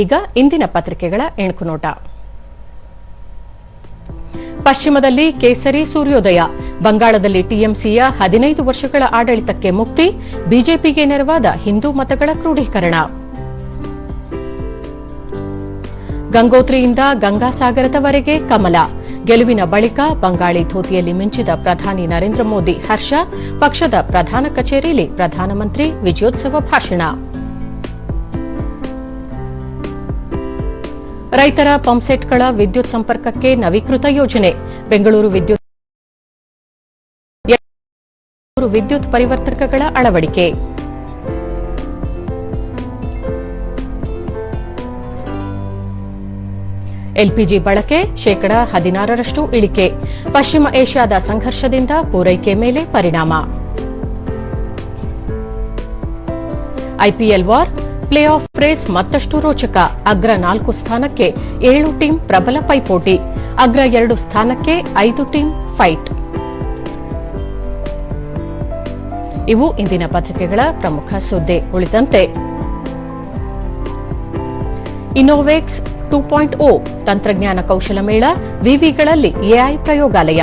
ಈಗ ಇಂದಿನ ಪತ್ರಿಕೆಗಳ ಎಣುಕುನೋಟ. ಪಶ್ಚಿಮದಲ್ಲಿ ಕೇಸರಿ ಸೂರ್ಯೋದಯ, ಬಂಗಾಳದಲ್ಲಿ ಟಿಎಂಸಿಯ 15 ವರ್ಷಗಳ ಆಡಳಿತಕ್ಕೆ ಮುಕ್ತಿ, ಬಿಜೆಪಿಗೆ ನೆರವಾದ ಹಿಂದೂ ಮತಗಳ ಕ್ರೋಢೀಕರಣ. ಗಂಗೋತ್ರಿಯಿಂದ ಗಂಗಾಸಾಗರದವರೆಗೆ ಕಮಲ, ಗೆಲುವಿನ ಬಳಿಕ ಬಂಗಾಳಿ ಧೋತಿಯಲ್ಲಿ ಮಿಂಚಿದ ಪ್ರಧಾನಿ ನರೇಂದ್ರ ಮೋದಿ ಹರ್ಷ, ಪಕ್ಷದ ಪ್ರಧಾನ ಕಚೇರಿಯಲ್ಲಿ ಪ್ರಧಾನಮಂತ್ರಿ ವಿಜಯೋತ್ಸವ ಭಾಷಣ. ರೈತರ ಪಂಪ್ಸೆಟ್ಗಳ ವಿದ್ಯುತ್ ಸಂಪರ್ಕಕ್ಕೆ ನವೀಕೃತ ಯೋಜನೆ, ಬೆಂಗಳೂರು ವಿದ್ಯುತ್ ಪರಿವರ್ತಕಗಳ ಅಳವಡಿಕೆ. ಎಲ್ಪಿಜಿ ಬಳಕೆ ಶೇಕಡಾ 16% ಇಳಿಕೆ, ಪಶ್ಚಿಮ ಏಷ್ಯಾದ ಸಂಘರ್ಷದಿಂದ ಪೂರೈಕೆ ಮೇಲೆ ಪರಿಣಾಮ. IPL war, playoff race ಮತ್ತಷ್ಟು ರೋಚಕ, ಅಗ್ರ 4 ಸ್ಥಾನಕ್ಕೆ 7 ಟೀಮ್ ಪ್ರಬಲ ಪೈಪೋಟಿ, ಅಗ್ರ 2 ಸ್ಥಾನಕ್ಕೆ 5 ಟೀಮ್ ಫೈಟ್. ಇವು ಇಂದಿನ ಪತ್ರಿಕೆಗಳ ಪ್ರಮುಖ ಸುದ್ದಿ. ಉಳಿದಂತೆ ಇನ್ನೋವೇಕ್ಸ್ 2.0 ತಂತ್ರಜ್ಞಾನ ಕೌಶಲ ಮೇಳ, ವಿವಿಗಳಲ್ಲಿ ಎಐ ಪ್ರಯೋಗಾಲಯ.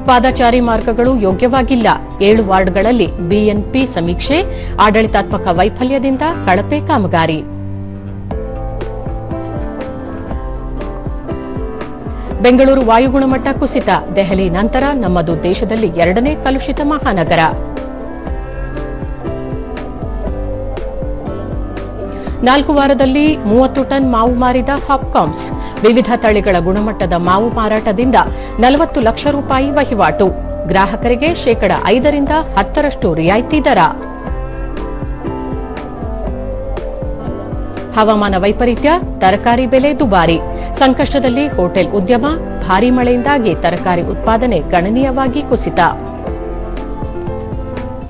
ಪಾದಚಾರಿ ಮಾರ್ಗಗಳು ಯೋಗ್ಯವಾಗಿಲ್ಲ, 7 ವಾರ್ಡ್ಗಳಲ್ಲಿ ಬಿಎನ್ಪಿ ಸಮೀಕ್ಷೆ, ಆಡಳಿತಾತ್ಮಕ ವೈಫಲ್ಯದಿಂದ ಕಳಪೆ ಕಾಮಗಾರಿ. ಬೆಂಗಳೂರು ವಾಯು ಗುಣಮಟ್ಟ ಕುಸಿತ, ದೆಹಲಿ ನಂತರ ನಮ್ಮದು ದೇಶದಲ್ಲಿ 2ನೇ ಕಲುಷಿತ ಮಹಾನಗರ. 4 ವಾರದಲ್ಲಿ 30 ಟನ್ ಮಾವು ಮಾರಿದ ಹಾಪ್ಕಾಮ್ಸ್, ವಿವಿಧ ತಳಿಗಳ ಗುಣಮಟ್ಟದ ಮಾವು ಮಾರಾಟದಿಂದ 40 ಲಕ್ಷ ರೂಪಾಯಿ ವಹಿವಾಟು, ಗ್ರಾಹಕರಿಗೆ ಶೇಕಡ 5ರಿಂದ 10% ರಿಯಾಯಿತಿ ದರ. ಹವಾಮಾನ ವೈಪರೀತ್ಯ, ತರಕಾರಿ ಬೆಲೆ ದುಬಾರಿ, ಸಂಕಷ್ಟದಲ್ಲಿ ಹೋಟೆಲ್ ಉದ್ಯಮ, ಭಾರೀ ಮಳೆಯಿಂದಾಗಿ ತರಕಾರಿ ಉತ್ಪಾದನೆ ಗಣನೀಯವಾಗಿ ಕುಸಿತ.